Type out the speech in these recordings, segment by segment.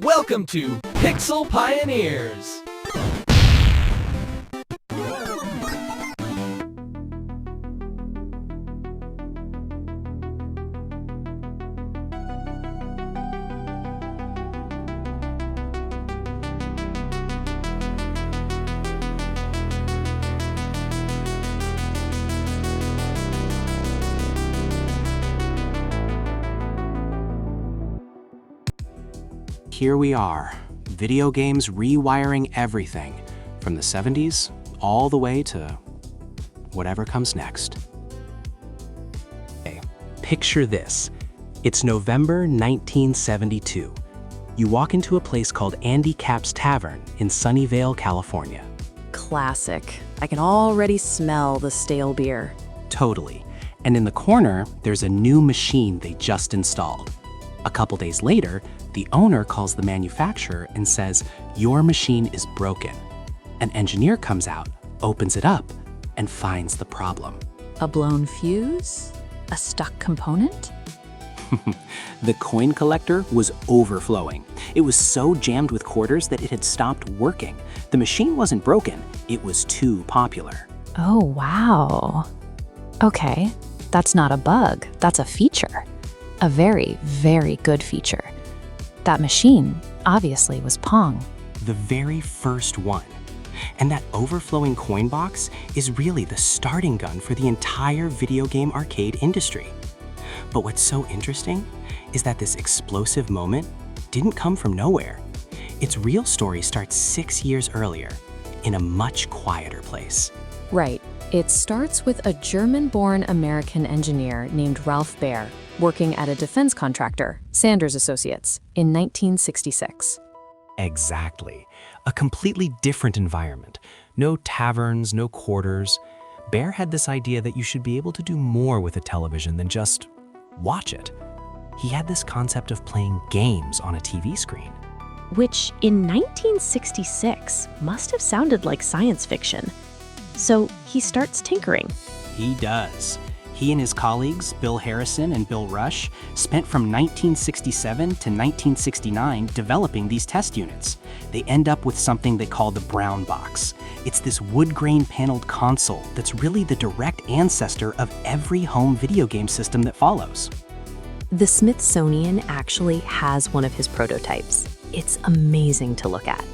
Welcome to Pixel Pioneers! Here we are, video games rewiring everything, from the 70s all the way to whatever comes next. Okay, picture this. It's November 1972. You walk into a place called Andy Capp's Tavern in Sunnyvale, California. Classic. I can already smell the stale beer. Totally. And in the corner, there's a new machine they just installed. A couple days later, the owner calls the manufacturer and says, "Your machine is broken." An engineer comes out, opens it up, and finds the problem. A blown fuse? A stuck component? The coin collector was overflowing. It was so jammed with quarters that it had stopped working. The machine wasn't broken, it was too popular. Oh, wow. Okay, that's not a bug, that's a feature. A very, very good feature. That machine obviously was Pong. The very first one. And that overflowing coin box is really the starting gun for the entire video game arcade industry. But what's so interesting is that this explosive moment didn't come from nowhere. Its real story starts 6 years earlier, in a much quieter place. Right. It starts with a German-born American engineer named Ralph Baer, working at a defense contractor, Sanders Associates, in 1966. Exactly. A completely different environment. No taverns, no quarters. Baer had this idea that you should be able to do more with a television than just watch it. He had this concept of playing games on a TV screen. Which, in 1966, must have sounded like science fiction. So he starts tinkering. He does. He and his colleagues, Bill Harrison and Bill Rush, spent from 1967 to 1969 developing these test units. They end up with something they call the brown box. It's this wood-grain paneled console that's really the direct ancestor of every home video game system that follows. The Smithsonian actually has one of his prototypes. It's amazing to look at.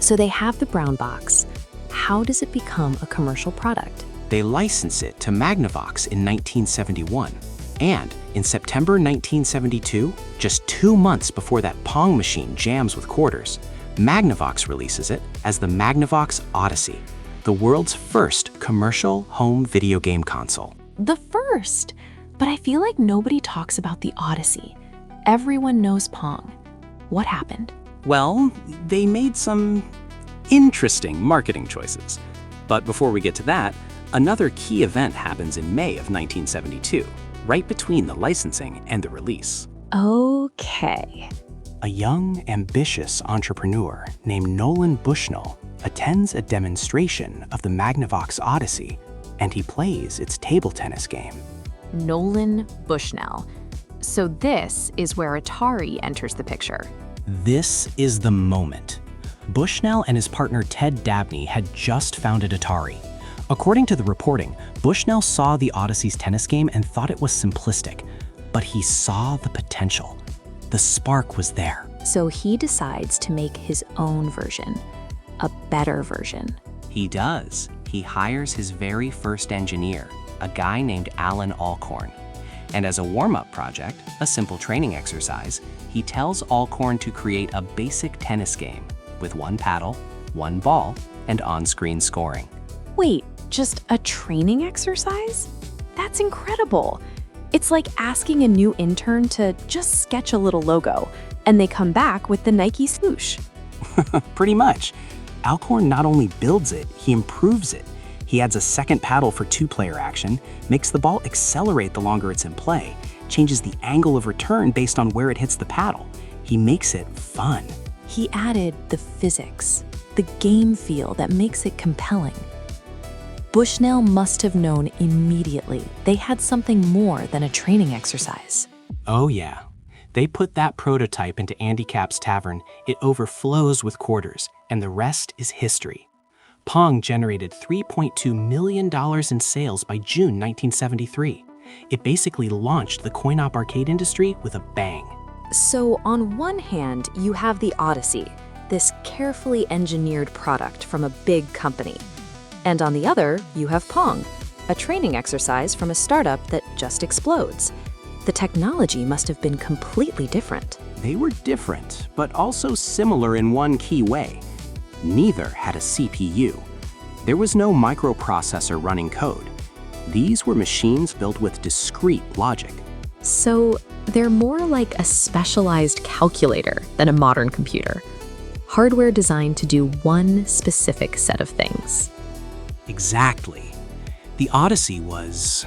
So they have the brown box. How does it become a commercial product? They license it to Magnavox in 1971. And in September 1972, just 2 months before that Pong machine jams with quarters, Magnavox releases it as the Magnavox Odyssey, the world's first commercial home video game console. The first! But I feel like nobody talks about the Odyssey. Everyone knows Pong. What happened? Well, they made some interesting marketing choices. But before we get to that, another key event happens in May of 1972, right between the licensing and the release. Okay. A young, ambitious entrepreneur named Nolan Bushnell attends a demonstration of the Magnavox Odyssey, and he plays its table tennis game. Nolan Bushnell. So this is where Atari enters the picture. This is the moment. Bushnell and his partner Ted Dabney had just founded Atari. According to the reporting, Bushnell saw the Odyssey's tennis game and thought it was simplistic, but he saw the potential. The spark was there. So he decides to make his own version, a better version. He does. He hires his very first engineer, a guy named Alan Alcorn. And as a warm-up project, a simple training exercise, he tells Alcorn to create a basic tennis game with one paddle, one ball, and on-screen scoring. Wait, just a training exercise? That's incredible. It's like asking a new intern to just sketch a little logo, and they come back with the Nike swoosh. Pretty much. Alcorn not only builds it, he improves it. He adds a second paddle for two-player action, makes the ball accelerate the longer it's in play, changes the angle of return based on where it hits the paddle. He makes it fun. He added the physics, the game feel that makes it compelling. Bushnell must have known immediately they had something more than a training exercise. Oh yeah. They put that prototype into Andy Capp's tavern, it overflows with quarters, and the rest is history. Pong generated $3.2 million in sales by June 1973. It basically launched the coin-op arcade industry with a bang. So on one hand, you have the Odyssey, this carefully engineered product from a big company. And on the other, you have Pong, a training exercise from a startup that just explodes. The technology must have been completely different. They were different, but also similar in one key way. Neither had a CPU. There was no microprocessor running code. These were machines built with discrete logic. So they're more like a specialized calculator than a modern computer. Hardware designed to do one specific set of things. Exactly. The Odyssey was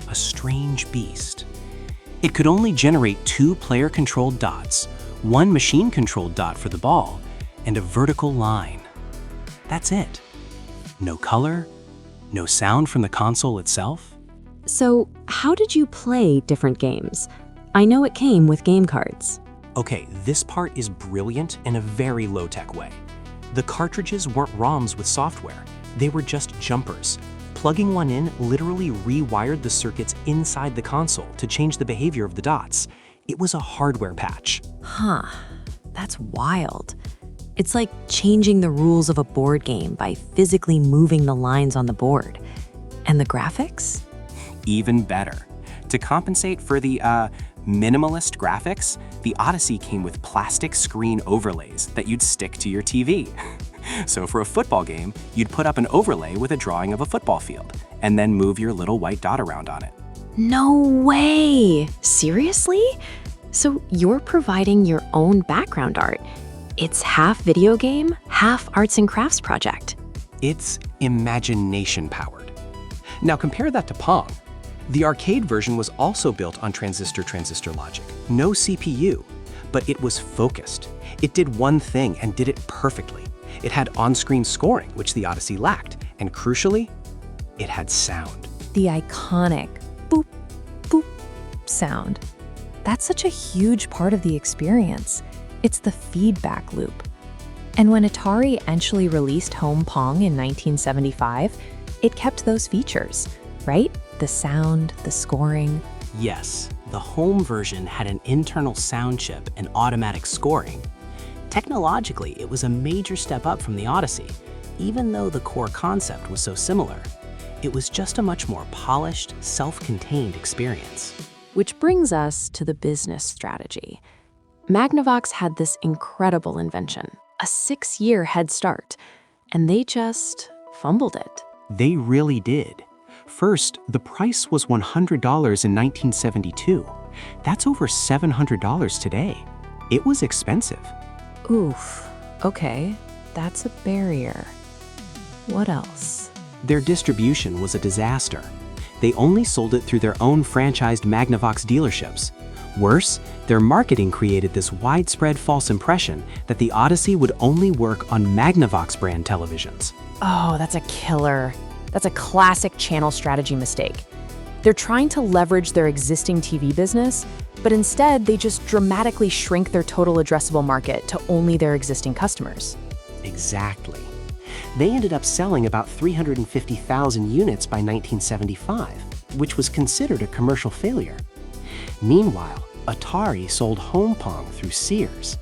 a strange beast. It could only generate 2 player-controlled dots, 1 machine-controlled dot for the ball, and a vertical line. That's it. No color, no sound from the console itself. So how did you play different games? I know it came with game cards. Okay, this part is brilliant in a very low-tech way. The cartridges weren't ROMs with software. They were just jumpers. Plugging one in literally rewired the circuits inside the console to change the behavior of the dots. It was a hardware patch. Huh, that's wild. It's like changing the rules of a board game by physically moving the lines on the board. And the graphics? Even better. To compensate for the, minimalist graphics, the Odyssey came with plastic screen overlays that you'd stick to your TV. So for a football game, you'd put up an overlay with a drawing of a football field, and then move your little white dot around on it. No way! Seriously? So you're providing your own background art. It's half video game, half arts and crafts project. It's imagination powered. Now compare that to Pong. The arcade version was also built on transistor logic. No CPU, but it was focused. It did one thing and did it perfectly. It had on-screen scoring, which the Odyssey lacked, and crucially, it had sound. The iconic boop, boop sound. That's such a huge part of the experience. It's the feedback loop. And when Atari eventually released Home Pong in 1975, it kept those features, right? The sound, the scoring. Yes, the home version had an internal sound chip and automatic scoring. Technologically, it was a major step up from the Odyssey, even though the core concept was so similar. It was just a much more polished, self-contained experience. Which brings us to the business strategy. Magnavox had this incredible invention, a 6-year head start, and they just fumbled it. They really did. First, the price was $100 in 1972. That's over $700 today. It was expensive. Oof, okay, that's a barrier. What else? Their distribution was a disaster. They only sold it through their own franchised Magnavox dealerships. Worse, their marketing created this widespread false impression that the Odyssey would only work on Magnavox brand televisions. Oh, that's a killer. That's a classic channel strategy mistake. They're trying to leverage their existing TV business, but instead they just dramatically shrink their total addressable market to only their existing customers. Exactly. They ended up selling about 350,000 units by 1975, which was considered a commercial failure. Meanwhile, Atari sold Home Pong through Sears.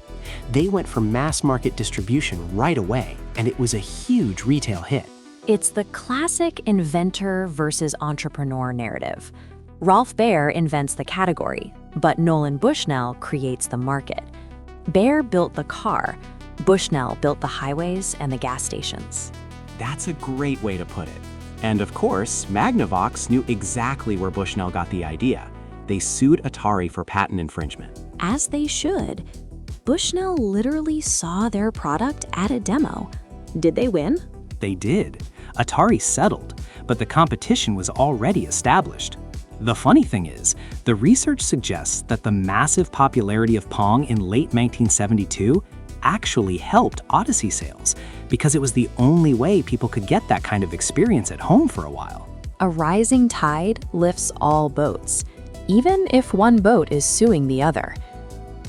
They went for mass market distribution right away, and it was a huge retail hit. It's the classic inventor versus entrepreneur narrative. Ralph Baer invents the category, but Nolan Bushnell creates the market. Baer built the car, Bushnell built the highways and the gas stations. That's a great way to put it. And of course, Magnavox knew exactly where Bushnell got the idea. They sued Atari for patent infringement. As they should. Bushnell literally saw their product at a demo. Did they win? They did. Atari settled, but the competition was already established. The funny thing is, the research suggests that the massive popularity of Pong in late 1972 actually helped Odyssey sales, because it was the only way people could get that kind of experience at home for a while. A rising tide lifts all boats, even if one boat is suing the other.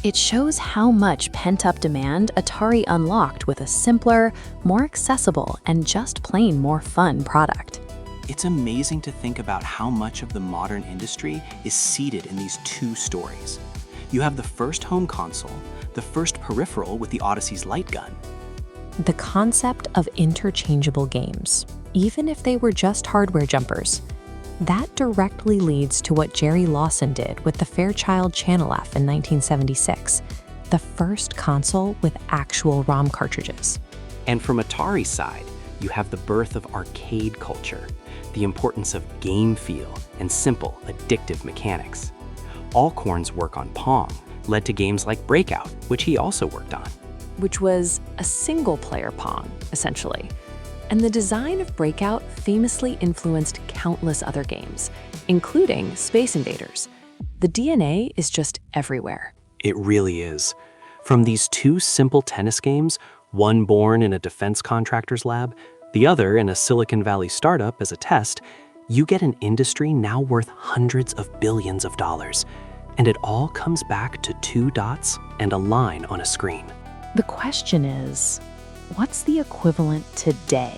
It shows how much pent-up demand Atari unlocked with a simpler, more accessible, and just plain more fun product. It's amazing to think about how much of the modern industry is seated in these two stories. You have the first home console, the first peripheral with the Odyssey's light gun. The concept of interchangeable games, even if they were just hardware jumpers, that directly leads to what Jerry Lawson did with the Fairchild Channel F in 1976, the first console with actual ROM cartridges. And from Atari's side, you have the birth of arcade culture, the importance of game feel and simple, addictive mechanics. Alcorn's work on Pong led to games like Breakout, which he also worked on. Which was a single-player Pong, essentially. And the design of Breakout famously influenced countless other games, including Space Invaders. The DNA is just everywhere. It really is. From these two simple tennis games, one born in a defense contractor's lab, the other in a Silicon Valley startup as a test, you get an industry now worth hundreds of billions of dollars. And it all comes back to two dots and a line on a screen. The question is, what's the equivalent today?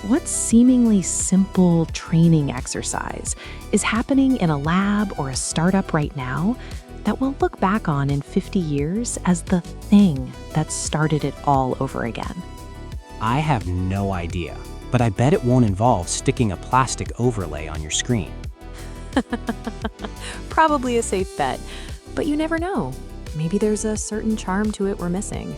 What seemingly simple training exercise is happening in a lab or a startup right now that we'll look back on in 50 years as the thing that started it all over again? I have no idea, but I bet it won't involve sticking a plastic overlay on your screen. Probably a safe bet, but you never know. Maybe there's a certain charm to it we're missing.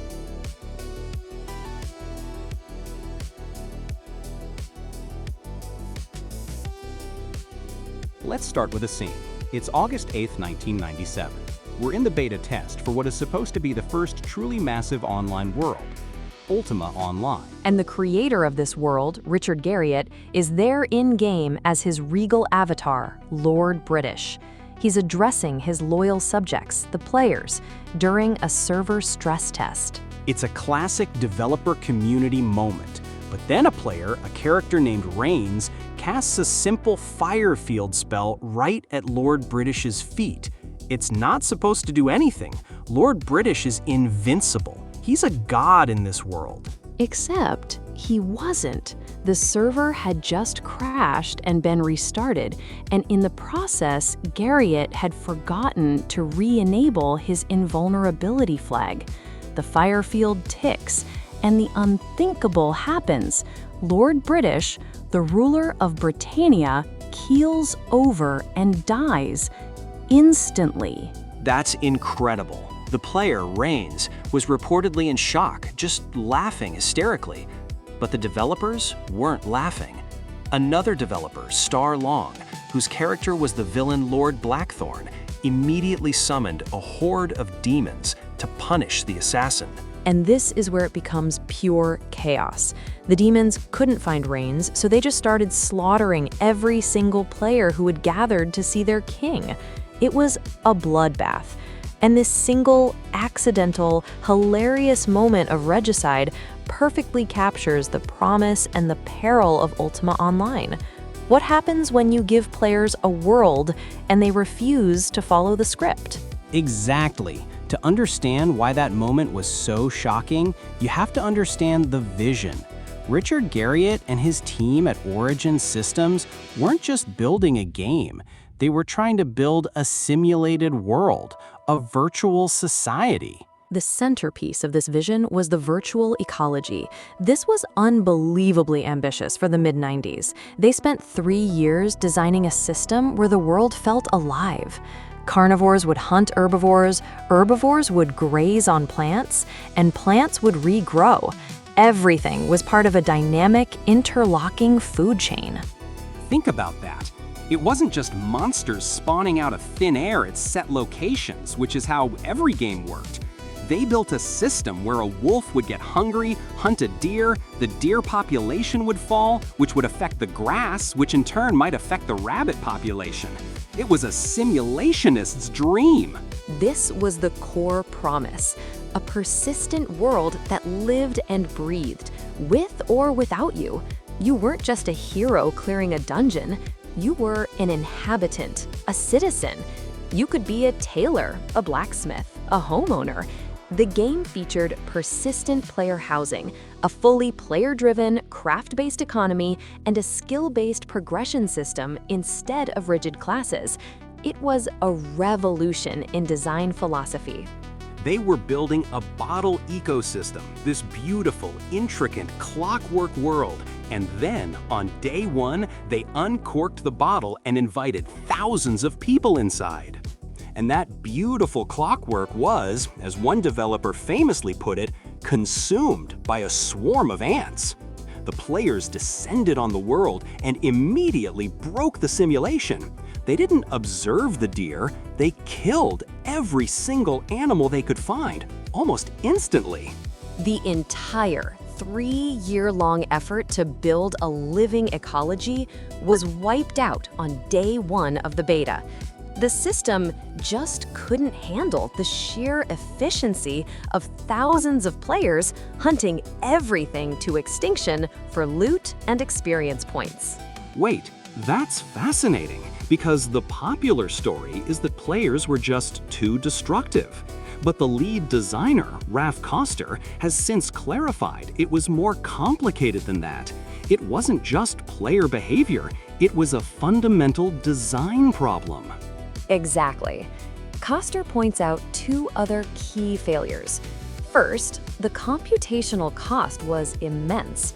Let's start with a scene. It's August 8th, 1997. We're in the beta test for what is supposed to be the first truly massive online world, Ultima Online. And the creator of this world, Richard Garriott, is there in-game as his regal avatar, Lord British. He's addressing his loyal subjects, the players, during a server stress test. It's a classic developer community moment. But then a player, a character named Rains, casts a simple fire field spell right at Lord British's feet. It's not supposed to do anything. Lord British is invincible. He's a god in this world. Except he wasn't. The server had just crashed and been restarted, and in the process, Garriott had forgotten to re-enable his invulnerability flag. The fire field ticks, and the unthinkable happens. Lord British, the ruler of Britannia, keels over and dies instantly. That's incredible. The player, Rains, was reportedly in shock, just laughing hysterically. But the developers weren't laughing. Another developer, Star Long, whose character was the villain Lord Blackthorn, immediately summoned a horde of demons to punish the assassin. And this is where it becomes pure chaos. The demons couldn't find Rains, so they just started slaughtering every single player who had gathered to see their king. It was a bloodbath. And this single, accidental, hilarious moment of regicide perfectly captures the promise and the peril of Ultima Online. What happens when you give players a world and they refuse to follow the script? Exactly. To understand why that moment was so shocking, you have to understand the vision. Richard Garriott and his team at Origin Systems weren't just building a game. They were trying to build a simulated world, a virtual society. The centerpiece of this vision was the virtual ecology. This was unbelievably ambitious for the mid-90s. They spent 3 years designing a system where the world felt alive. Carnivores would hunt herbivores, herbivores would graze on plants, and plants would regrow. Everything was part of a dynamic, interlocking food chain. Think about that. It wasn't just monsters spawning out of thin air at set locations, which is how every game worked. They built a system where a wolf would get hungry, hunt a deer, the deer population would fall, which would affect the grass, which in turn might affect the rabbit population. It was a simulationist's dream. This was the core promise, a persistent world that lived and breathed, with or without you. You weren't just a hero clearing a dungeon, you were an inhabitant, a citizen. You could be a tailor, a blacksmith, a homeowner. The game featured persistent player housing, a fully player-driven, craft-based economy, and a skill-based progression system instead of rigid classes. It was a revolution in design philosophy. They were building a bottle ecosystem, this beautiful, intricate, clockwork world. And then, on day one, they uncorked the bottle and invited thousands of people inside. And that beautiful clockwork was, as one developer famously put it, consumed by a swarm of ants. The players descended on the world and immediately broke the simulation. They didn't observe the deer, they killed every single animal they could find, almost instantly. The entire 3-year-long effort to build a living ecology was wiped out on day one of the beta. The system just couldn't handle the sheer efficiency of thousands of players hunting everything to extinction for loot and experience points. Wait, that's fascinating, because the popular story is that players were just too destructive. But the lead designer, Ralph Baer, has since clarified it was more complicated than that. It wasn't just player behavior, it was a fundamental design problem. Exactly. Baer points out 2 other key failures. First, the computational cost was immense.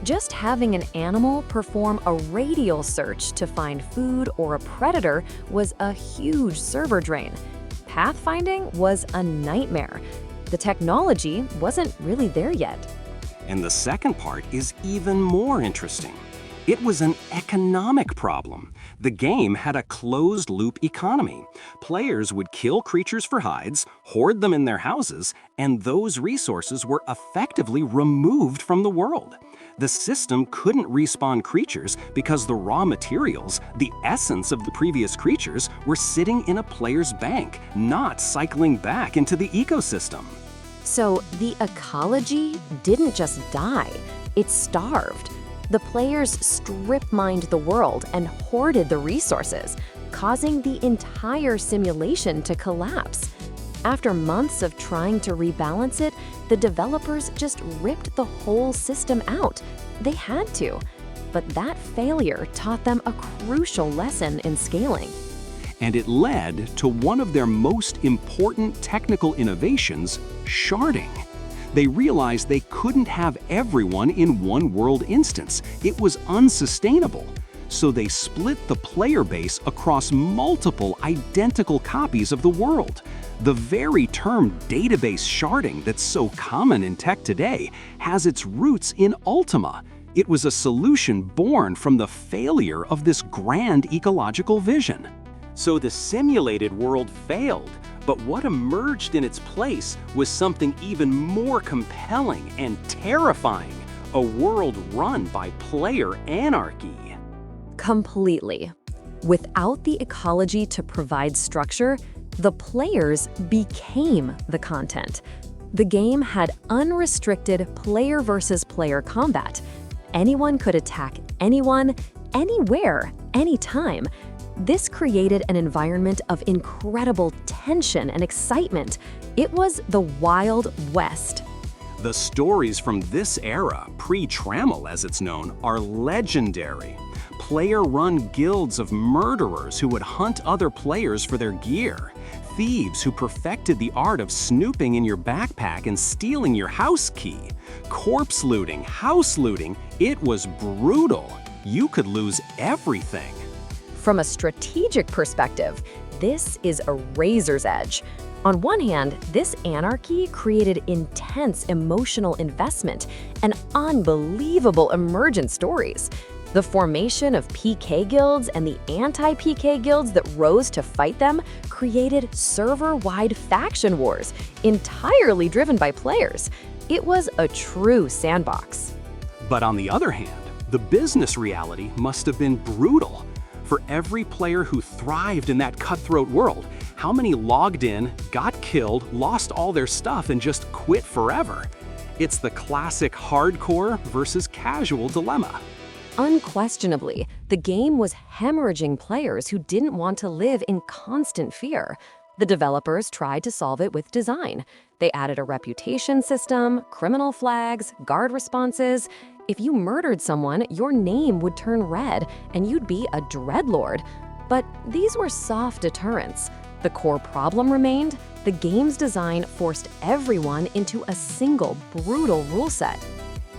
Just having an animal perform a radial search to find food or a predator was a huge server drain. Pathfinding was a nightmare. The technology wasn't really there yet. And the second part is even more interesting. It was an economic problem. The game had a closed-loop economy. Players would kill creatures for hides, hoard them in their houses, and those resources were effectively removed from the world. The system couldn't respawn creatures because the raw materials, the essence of the previous creatures, were sitting in a player's bank, not cycling back into the ecosystem. So the ecology didn't just die, it starved. The players strip-mined the world and hoarded the resources, causing the entire simulation to collapse. After months of trying to rebalance it, the developers just ripped the whole system out. They had to. But that failure taught them a crucial lesson in scaling. And it led to one of their most important technical innovations, sharding. They realized they couldn't have everyone in one world instance. It was unsustainable. So they split the player base across multiple identical copies of the world. The very term database sharding that's so common in tech today has its roots in Ultima. It was a solution born from the failure of this grand ecological vision. So the simulated world failed, but what emerged in its place was something even more compelling and terrifying, a world run by player anarchy. Completely. Without the ecology to provide structure, the players became the content. The game had unrestricted player versus player combat. Anyone could attack anyone, anywhere, anytime. This created an environment of incredible tension and excitement. It was the Wild West. The stories from this era, pre-Trammel as it's known, are legendary. Player-run guilds of murderers who would hunt other players for their gear. Thieves who perfected the art of snooping in your backpack and stealing your house key. Corpse looting, house looting, it was brutal. You could lose everything. From a strategic perspective, this is a razor's edge. On one hand, this anarchy created intense emotional investment and unbelievable emergent stories. The formation of PK guilds and the anti-PK guilds that rose to fight them created server-wide faction wars, entirely driven by players. It was a true sandbox. But on the other hand, the business reality must have been brutal. For every player who thrived in that cutthroat world, how many logged in, got killed, lost all their stuff, and just quit forever? It's the classic hardcore versus casual dilemma. Unquestionably, the game was hemorrhaging players who didn't want to live in constant fear. The developers tried to solve it with design. They added a reputation system, criminal flags, guard responses. If you murdered someone, your name would turn red and you'd be a dreadlord. But these were soft deterrents. The core problem remained: the game's design forced everyone into a single, brutal rule set.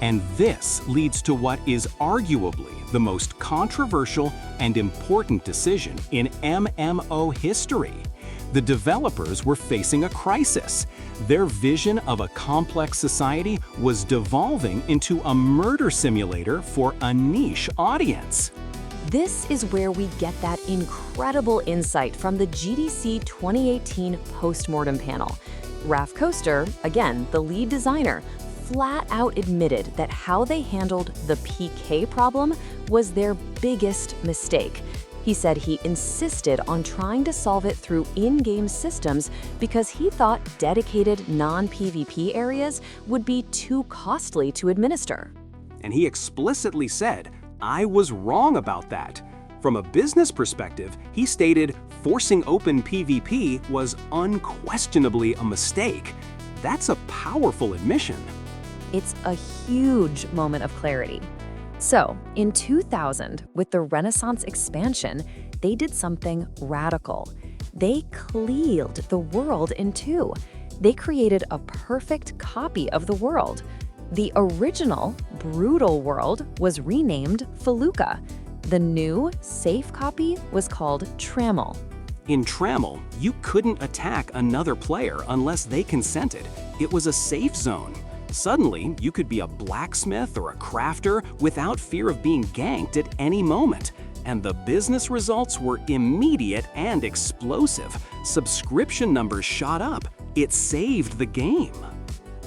And this leads to what is arguably the most controversial and important decision in MMO history. The developers were facing a crisis. Their vision of a complex society was devolving into a murder simulator for a niche audience. This is where we get that incredible insight from the GDC 2018 postmortem panel. Ralph Koester, again the lead designer, flat out admitted that how they handled the PK problem was their biggest mistake. He said he insisted on trying to solve it through in-game systems because he thought dedicated non-PvP areas would be too costly to administer. And he explicitly said, "I was wrong about that." From a business perspective, he stated forcing open PvP was unquestionably a mistake. That's a powerful admission. It's a huge moment of clarity. So, in 2000, with the Renaissance expansion, they did something radical. They cleaved the world in two. They created a perfect copy of the world. The original, brutal world was renamed Felucca. The new, safe copy was called Trammel. In Trammel, you couldn't attack another player unless they consented. It was a safe zone. Suddenly, you could be a blacksmith or a crafter without fear of being ganked at any moment. And the business results were immediate and explosive. Subscription numbers shot up. It saved the game.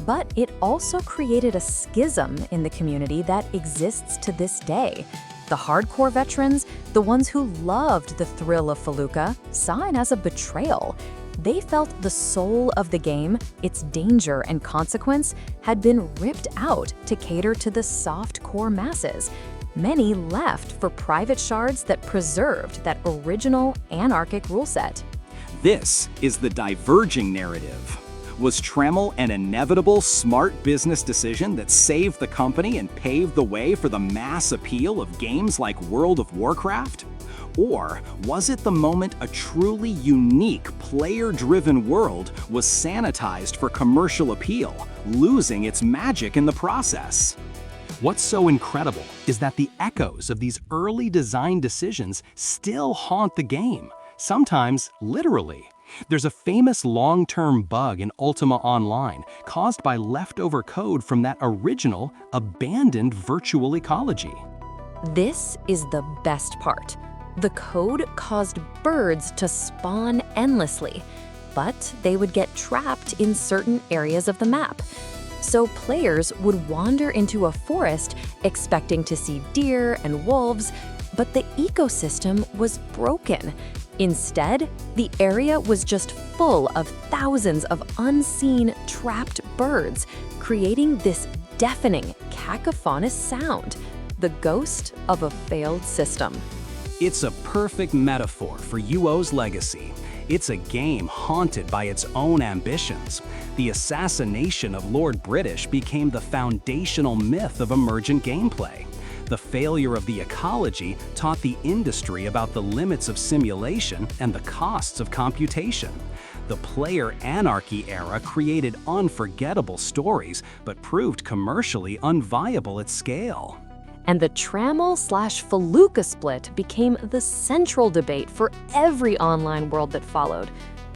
But it also created a schism in the community that exists to this day. The hardcore veterans, the ones who loved the thrill of Felucca, saw it as a betrayal. They felt the soul of the game, its danger and consequence, had been ripped out to cater to the soft-core masses. Many left for private shards that preserved that original anarchic rule set. This is the diverging narrative. Was Trammel an inevitable, smart business decision that saved the company and paved the way for the mass appeal of games like World of Warcraft? Or was it the moment a truly unique, player-driven world was sanitized for commercial appeal, losing its magic in the process? What's so incredible is that the echoes of these early design decisions still haunt the game, sometimes literally. There's a famous long-term bug in Ultima Online caused by leftover code from that original, abandoned virtual ecology. This is the best part. The code caused birds to spawn endlessly, but they would get trapped in certain areas of the map. So players would wander into a forest expecting to see deer and wolves, but the ecosystem was broken. Instead, the area was just full of thousands of unseen, trapped birds, creating this deafening, cacophonous sound, the ghost of a failed system. It's a perfect metaphor for UO's legacy. It's a game haunted by its own ambitions. The assassination of Lord British became the foundational myth of emergent gameplay. The failure of the ecology taught the industry about the limits of simulation and the costs of computation. The player anarchy era created unforgettable stories, but proved commercially unviable at scale. And the Trammel/Felucca split became the central debate for every online world that followed.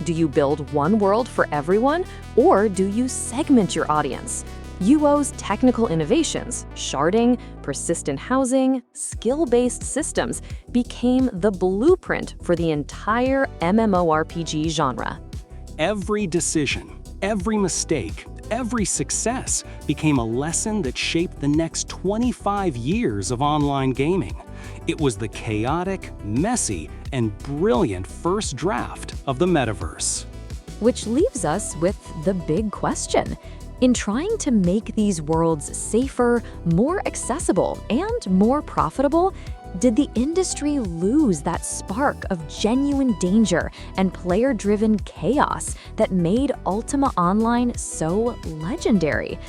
Do you build one world for everyone, or do you segment your audience? UO's technical innovations, sharding, persistent housing, skill-based systems became the blueprint for the entire MMORPG genre. Every decision, every mistake, every success became a lesson that shaped the next 25 years of online gaming. It was the chaotic, messy, and brilliant first draft of the metaverse. Which leaves us with the big question. In trying to make these worlds safer, more accessible, and more profitable, did the industry lose that spark of genuine danger and player-driven chaos that made Ultima Online so legendary?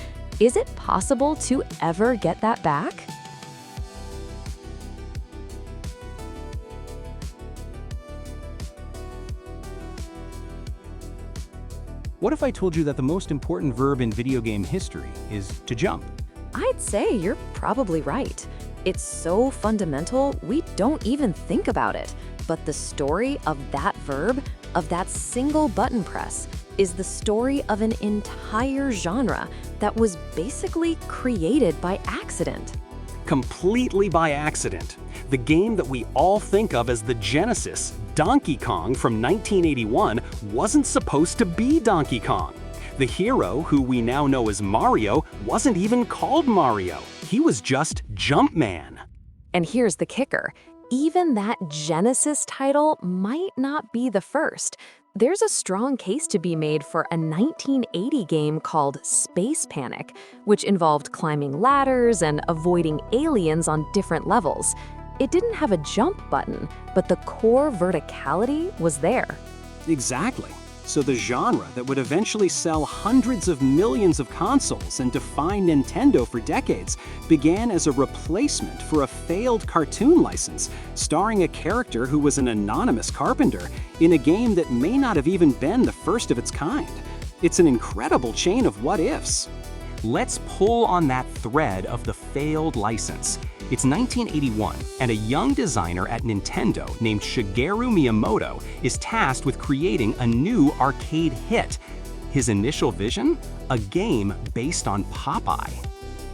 Is it possible to ever get that back? What if I told you that the most important verb in video game history is to jump? I'd say you're probably right. It's so fundamental, we don't even think about it. But the story of that verb, of that single button press, is the story of an entire genre that was basically created by accident. Completely by accident. The game that we all think of as the Genesis, Donkey Kong from 1981, wasn't supposed to be Donkey Kong. The hero, who we now know as Mario, wasn't even called Mario. He was just Jumpman. And here's the kicker. Even that Genesis title might not be the first. There's a strong case to be made for a 1980 game called Space Panic, which involved climbing ladders and avoiding aliens on different levels. It didn't have a jump button, but the core verticality was there. Exactly. So the genre that would eventually sell hundreds of millions of consoles and define Nintendo for decades began as a replacement for a failed cartoon license, starring a character who was an anonymous carpenter in a game that may not have even been the first of its kind. It's an incredible chain of what-ifs. Let's pull on that thread of the failed license. It's 1981, and a young designer at Nintendo named Shigeru Miyamoto is tasked with creating a new arcade hit. His initial vision? A game based on Popeye.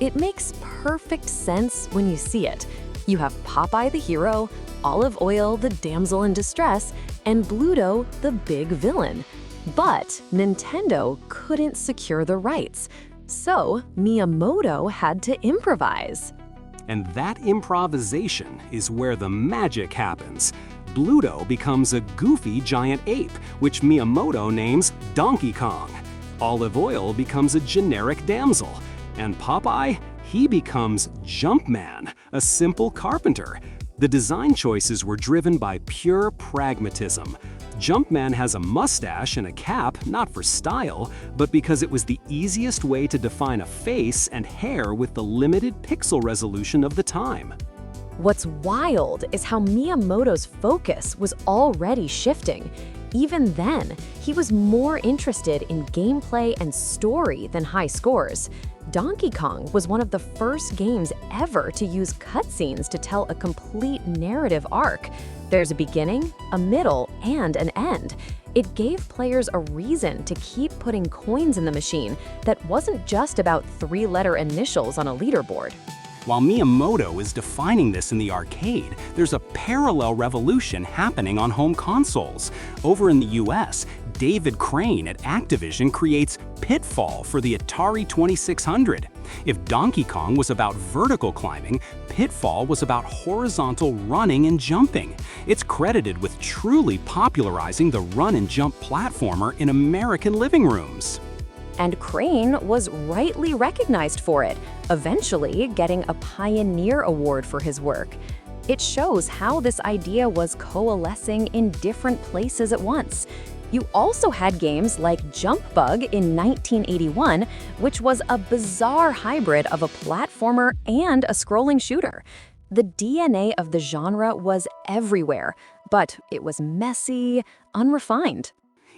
It makes perfect sense when you see it. You have Popeye the hero, Olive Oil the damsel in distress, and Bluto the big villain. But Nintendo couldn't secure the rights, so Miyamoto had to improvise. And that improvisation is where the magic happens. Bluto becomes a goofy giant ape, which Miyamoto names Donkey Kong. Olive Oil becomes a generic damsel. And Popeye, he becomes Jumpman, a simple carpenter. The design choices were driven by pure pragmatism. Jumpman has a mustache and a cap, not for style, but because it was the easiest way to define a face and hair with the limited pixel resolution of the time. What's wild is how Miyamoto's focus was already shifting. Even then, he was more interested in gameplay and story than high scores. Donkey Kong was one of the first games ever to use cutscenes to tell a complete narrative arc. There's a beginning, a middle, and an end. It gave players a reason to keep putting coins in the machine that wasn't just about three-letter initials on a leaderboard. While Miyamoto is defining this in the arcade, there's a parallel revolution happening on home consoles. Over in the US, David Crane at Activision creates Pitfall for the Atari 2600. If Donkey Kong was about vertical climbing, Pitfall was about horizontal running and jumping. It's credited with truly popularizing the run and jump platformer in American living rooms. And Crane was rightly recognized for it, eventually getting a Pioneer Award for his work. It shows how this idea was coalescing in different places at once. You also had games like Jump Bug in 1981, which was a bizarre hybrid of a platformer and a scrolling shooter. The DNA of the genre was everywhere, but it was messy, unrefined.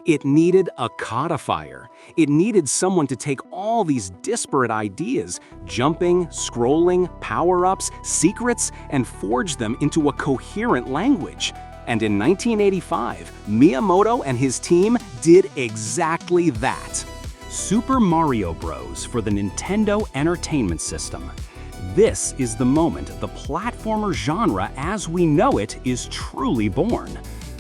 It needed a codifier. It needed someone to take all these disparate ideas, jumping, scrolling, power-ups, secrets, and forge them into a coherent language. And in 1985, Miyamoto and his team did exactly that. Super Mario Bros. For the Nintendo Entertainment System. This is the moment the platformer genre as we know it is truly born.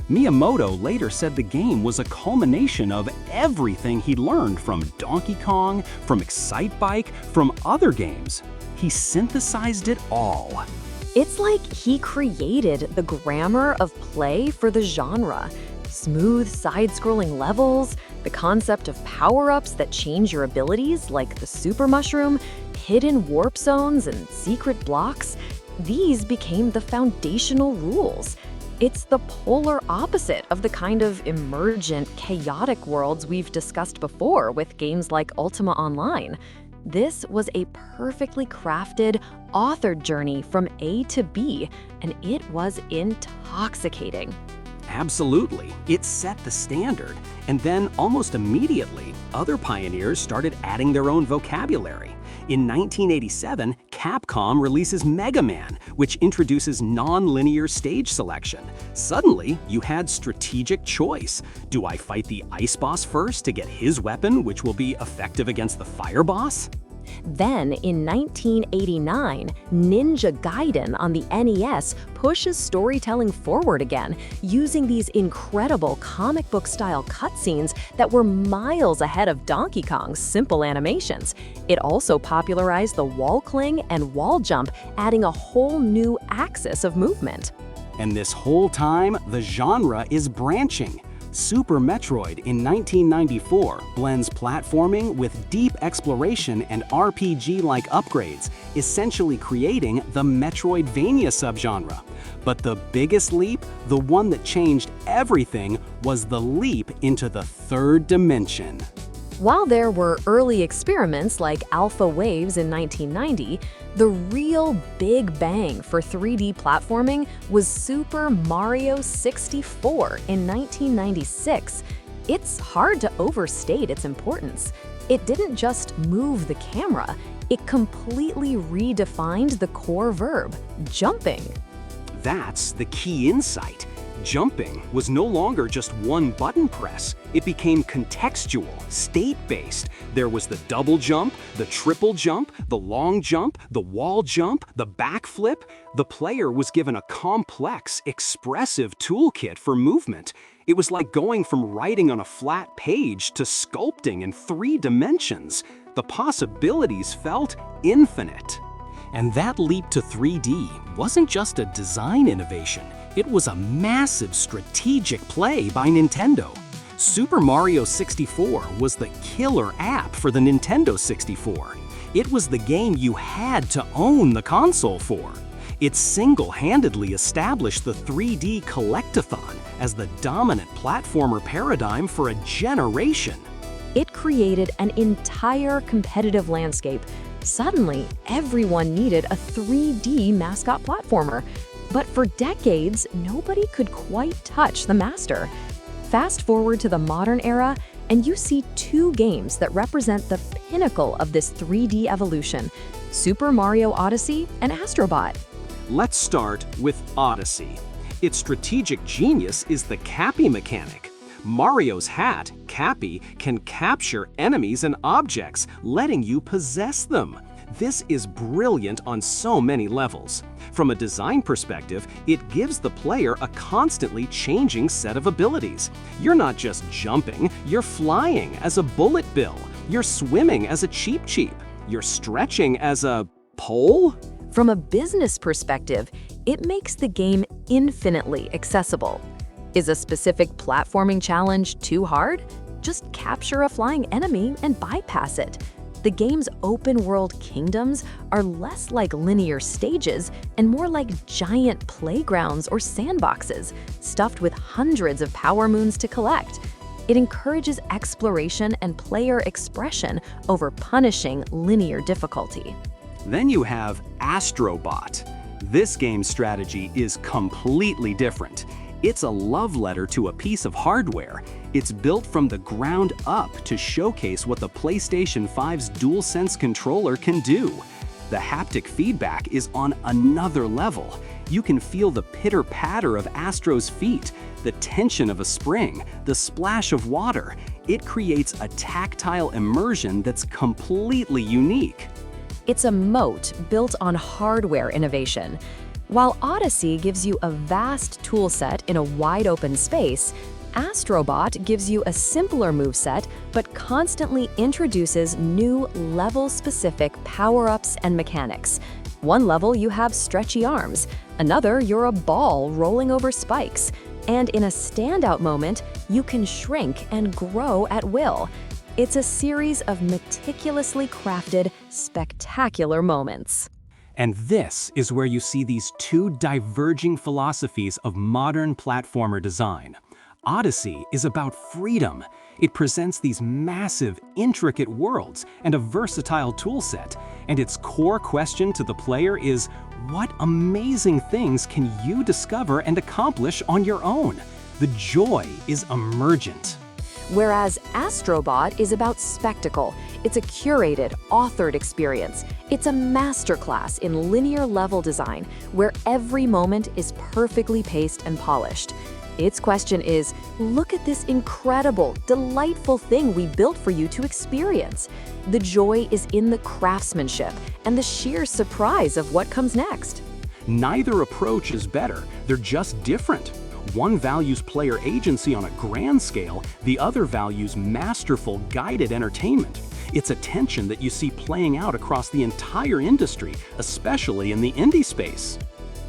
Miyamoto later said the game was a culmination of everything he'd learned from Donkey Kong, from Excitebike, from other games. He synthesized it all. It's like he created the grammar of play for the genre. Smooth side-scrolling levels, The concept of power-ups that change your abilities, like the super mushroom, hidden warp zones, and secret blocks, these became the foundational rules. It's the polar opposite of the kind of emergent, chaotic worlds we've discussed before with games like Ultima Online. This was a perfectly crafted, authored journey from A to B, and it was intoxicating. Absolutely. It set the standard. And then, almost immediately, other pioneers started adding their own vocabulary. In 1987, Capcom releases Mega Man, which introduces non-linear stage selection. Suddenly, you had strategic choice. Do I fight the ice boss first to get his weapon, which will be effective against the fire boss? Then, in 1989, Ninja Gaiden on the NES pushes storytelling forward again, using these incredible comic book-style cutscenes that were miles ahead of Donkey Kong's simple animations. It also popularized the wall cling and wall jump, adding a whole new axis of movement. And this whole time, the genre is branching. Super Metroid in 1994 blends platforming with deep exploration and RPG-like upgrades, essentially creating the Metroidvania subgenre. But the biggest leap, the one that changed everything, was the leap into the third dimension. While there were early experiments like Alpha Waves in 1990, the real big bang for 3D platforming was Super Mario 64 in 1996. It's hard to overstate its importance. It didn't just move the camera, it completely redefined the core verb, jumping. That's the key insight. Jumping was no longer just one button press. It became contextual, state-based. There was the double jump, the triple jump, the long jump, the wall jump, the backflip. The player was given a complex, expressive toolkit for movement. It was like going from writing on a flat page to sculpting in 3 dimensions. The possibilities felt infinite. And that leap to 3D wasn't just a design innovation, it was a massive strategic play by Nintendo. Super Mario 64 was the killer app for the Nintendo 64. It was the game you had to own the console for. It single-handedly established the 3D collectathon as the dominant platformer paradigm for a generation. It created an entire competitive landscape. Suddenly, everyone needed a 3D mascot platformer. But for decades, nobody could quite touch the master. Fast forward to the modern era, and you see 2 games that represent the pinnacle of this 3D evolution: Super Mario Odyssey and Astro. Let's start with Odyssey. Its strategic genius is the Cappy mechanic. Mario's hat, Cappy, can capture enemies and objects, letting you possess them. This is brilliant on so many levels. From a design perspective, it gives the player a constantly changing set of abilities. You're not just jumping, you're flying as a bullet bill. You're swimming as a Cheep Cheep. You're stretching as a pole? From a business perspective, it makes the game infinitely accessible. Is a specific platforming challenge too hard? Just capture a flying enemy and bypass it. The game's open-world kingdoms are less like linear stages and more like giant playgrounds or sandboxes, stuffed with hundreds of power moons to collect. It encourages exploration and player expression over punishing linear difficulty. Then you have Astro. This game's strategy is completely different. It's a love letter to a piece of hardware. It's built from the ground up to showcase what the PlayStation 5's DualSense controller can do. The haptic feedback is on another level. You can feel the pitter-patter of Astro's feet, the tension of a spring, the splash of water. It creates a tactile immersion that's completely unique. It's a moat built on hardware innovation. While Odyssey gives you a vast toolset in a wide-open space, Astrobot gives you a simpler moveset but constantly introduces new level-specific power-ups and mechanics. One level you have stretchy arms, another you're a ball rolling over spikes, And in a standout moment, you can shrink and grow at will. It's a series of meticulously crafted, spectacular moments. And this is where you see these two diverging philosophies of modern platformer design. Odyssey is about freedom. It presents these massive, intricate worlds and a versatile toolset. And its core question to the player is, what amazing things can you discover and accomplish on your own? The joy is emergent. Whereas Astro is about spectacle. It's a curated, authored experience. It's a masterclass in linear level design, where every moment is perfectly paced and polished. Its question is, look at this incredible, delightful thing we built for you to experience. The joy is in the craftsmanship and the sheer surprise of what comes next. Neither approach is better, they're just different. One values player agency on a grand scale, the other values masterful, guided entertainment. It's a tension that you see playing out across the entire industry, especially in the indie space.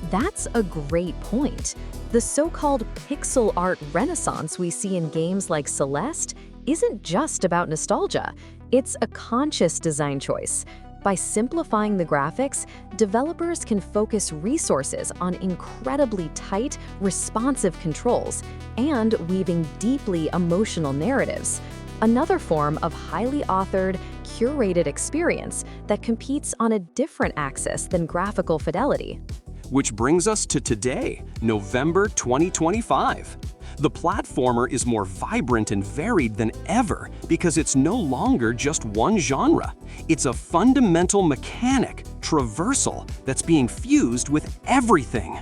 That's a great point. The so-called pixel art renaissance we see in games like Celeste isn't just about nostalgia. It's a conscious design choice. By simplifying the graphics, developers can focus resources on incredibly tight, responsive controls and weaving deeply emotional narratives. Another form of highly authored, curated experience that competes on a different axis than graphical fidelity. Which brings us to today, November 2025. The platformer is more vibrant and varied than ever because it's no longer just one genre. It's a fundamental mechanic, traversal, that's being fused with everything.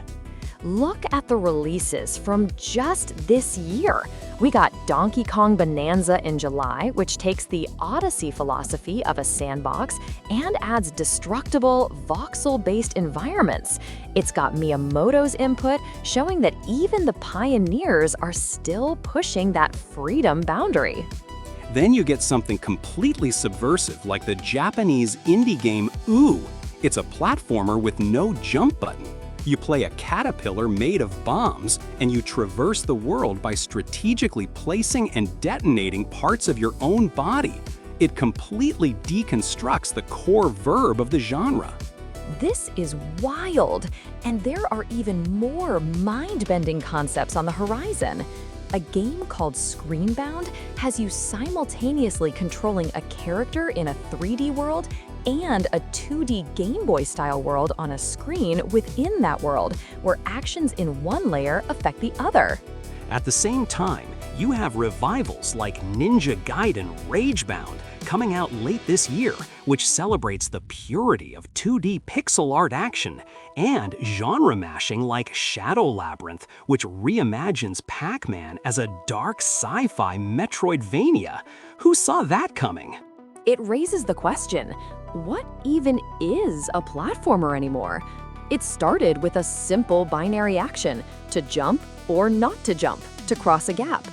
Look at the releases from just this year. We got Donkey Kong Bonanza in July, which takes the Odyssey philosophy of a sandbox and adds destructible, voxel-based environments. It's got Miyamoto's input, showing that even the pioneers are still pushing that freedom boundary. Then you get something completely subversive like the Japanese indie game Ooh. It's a platformer with no jump button. You play a caterpillar made of bombs, and you traverse the world by strategically placing and detonating parts of your own body. It completely deconstructs the core verb of the genre. This is wild, and there are even more mind-bending concepts on the horizon. A game called Screenbound has you simultaneously controlling a character in a 3D world and a 2D Game Boy-style world on a screen within that world, where actions in one layer affect the other. At the same time, you have revivals like Ninja Gaiden Ragebound coming out late this year, which celebrates the purity of 2D pixel art action, and genre mashing like Shadow Labyrinth, which reimagines Pac-Man as a dark sci-fi Metroidvania. Who saw that coming? It raises the question, what even is a platformer anymore? It started with a simple binary action, to jump or not to jump, to cross a gap.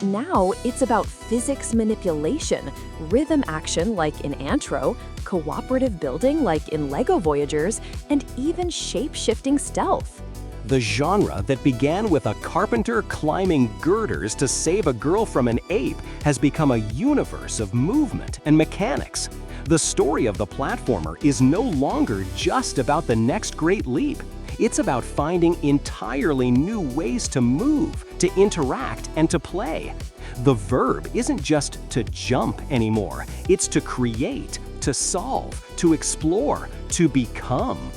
Now it's about physics manipulation, rhythm action like in Antro, cooperative building like in LEGO Voyagers, and even shape-shifting stealth. The genre that began with a carpenter climbing girders to save a girl from an ape has become a universe of movement and mechanics. The story of the platformer is no longer just about the next great leap. It's about finding entirely new ways to move, to interact, and to play. The verb isn't just to jump anymore. It's to create, to solve, to explore, to become.